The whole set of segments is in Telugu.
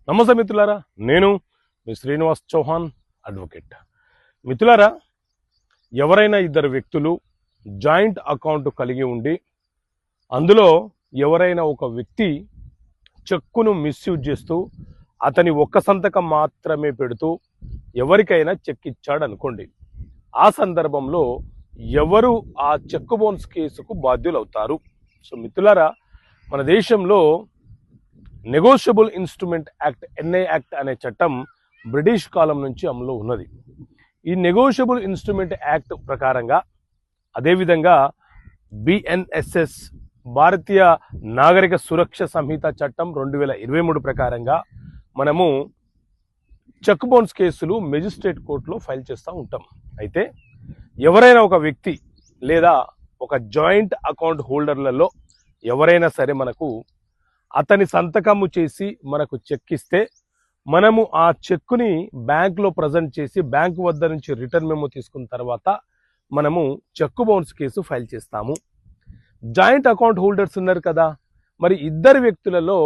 నమస్తే మిత్రులారా, నేను మీ శ్రీనివాస్ చౌహాన్ అడ్వకేట్. మిత్రులారా, ఎవరైనా ఇద్దరు వ్యక్తులు జాయింట్ అకౌంట్ కలిగి ఉండి అందులో ఎవరైనా ఒక వ్యక్తి చెక్కును మిస్యూజ్ చేస్తూ అతని ఒక్క సంతకం మాత్రమే పెడుతూ ఎవరికైనా చెక్ ఇచ్చాడు అనుకోండి. ఆ సందర్భంలో ఎవరు ఆ చెక్ బౌన్స్ కేసుకు బాధ్యులవుతారు? సో మిత్రులారా, మన దేశంలో negotiable instrument act NI act అనే చట్టం బ్రిటిష్ కాలం నుంచి అమలు ఉన్నది. ఈ నెగోషియబుల్ ఇన్స్ట్రుమెంట్ యాక్ట్ ప్రకారంగా, అదేవిధంగా బిఎన్ఎస్ఎస్ భారతీయ నాగరిక సురక్ష సంహిత చట్టం 2023 ప్రకారంగా మనము చెక్ బౌన్స్ కేసులు మెజిస్ట్రేట్ కోర్టులో ఫైల్ చేస్తూ ఉంటాం. అయితే ఎవరైనా ఒక వ్యక్తి లేదా ఒక జాయింట్ అకౌంట్ హోల్డర్లలో ఎవరైనా సరే మనకు అతని సంతకము చేసి మనకు చెక్ ఇస్తే మనము ఆ చెక్కుని బ్యాంకులో ప్రజెంట్ చేసి బ్యాంకు వద్ద నుంచి రిటర్న్ మెమో తీసుకున్న తర్వాత మనము చెక్ బౌన్స్ కేసు ఫైల్ చేస్తాము. జాయింట్ అకౌంట్ హోల్డర్స్ ఉన్నారు కదా, మరి ఇద్దరు వ్యక్తులలో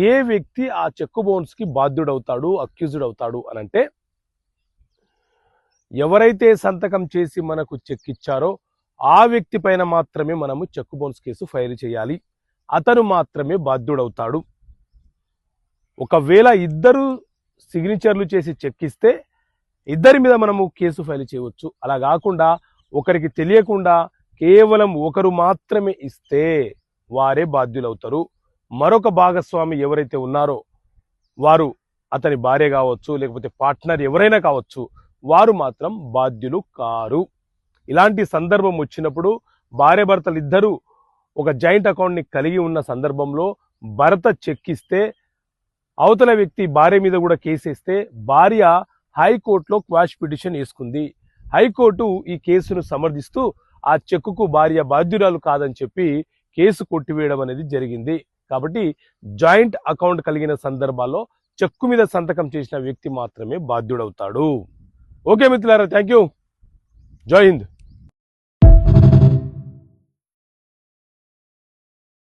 ఏ వ్యక్తి ఆ చెక్ బౌన్స్కి బాధ్యుడవుతాడు, అక్యూజ్డ్ అవుతాడు అని అంటే, ఎవరైతే సంతకం చేసి మనకు చెక్ ఇచ్చారో ఆ వ్యక్తి పైన మాత్రమే మనము చెక్ బౌన్స్ కేసు ఫైల్ చేయాలి. అతను మాత్రమే బాధ్యుడవుతాడు. ఒకవేళ ఇద్దరు సిగ్నేచర్లు చేసి చెక్ ఇస్తే ఇద్దరి మీద మనము కేసు ఫైల్ చేయవచ్చు. అలా కాకుండా ఒకరికి తెలియకుండా కేవలం ఒకరు మాత్రమే ఇస్తే వారే బాధ్యులవుతారు. మరొక భాగస్వామి ఎవరైతే ఉన్నారో వారు అతని భార్య కావచ్చు, లేకపోతే పార్ట్నర్ ఎవరైనా కావచ్చు, వారు మాత్రం బాధ్యులు కారు. ఇలాంటి సందర్భం వచ్చినప్పుడు భార్య భర్తలు ఇద్దరు ఒక జాయింట్ అకౌంట్ని కలిగి ఉన్న సందర్భంలో భర్త చెక్ ఇస్తే అవతల వ్యక్తి భార్య మీద కూడా కేసు వేస్తే భార్య హైకోర్టులో క్వాష్ పిటిషన్ వేసుకుంది. హైకోర్టు ఈ కేసును సమర్థిస్తూ ఆ చెక్కుకు భార్య బాధ్యురాలు కాదని చెప్పి కేసు కొట్టివేయడం అనేది జరిగింది. కాబట్టి జాయింట్ అకౌంట్ కలిగిన సందర్భాల్లో చెక్కు మీద సంతకం చేసిన వ్యక్తి మాత్రమే బాధ్యుడవుతాడు. ఓకే మిత్రులారా, థ్యాంక్ యూ. జై హింద్.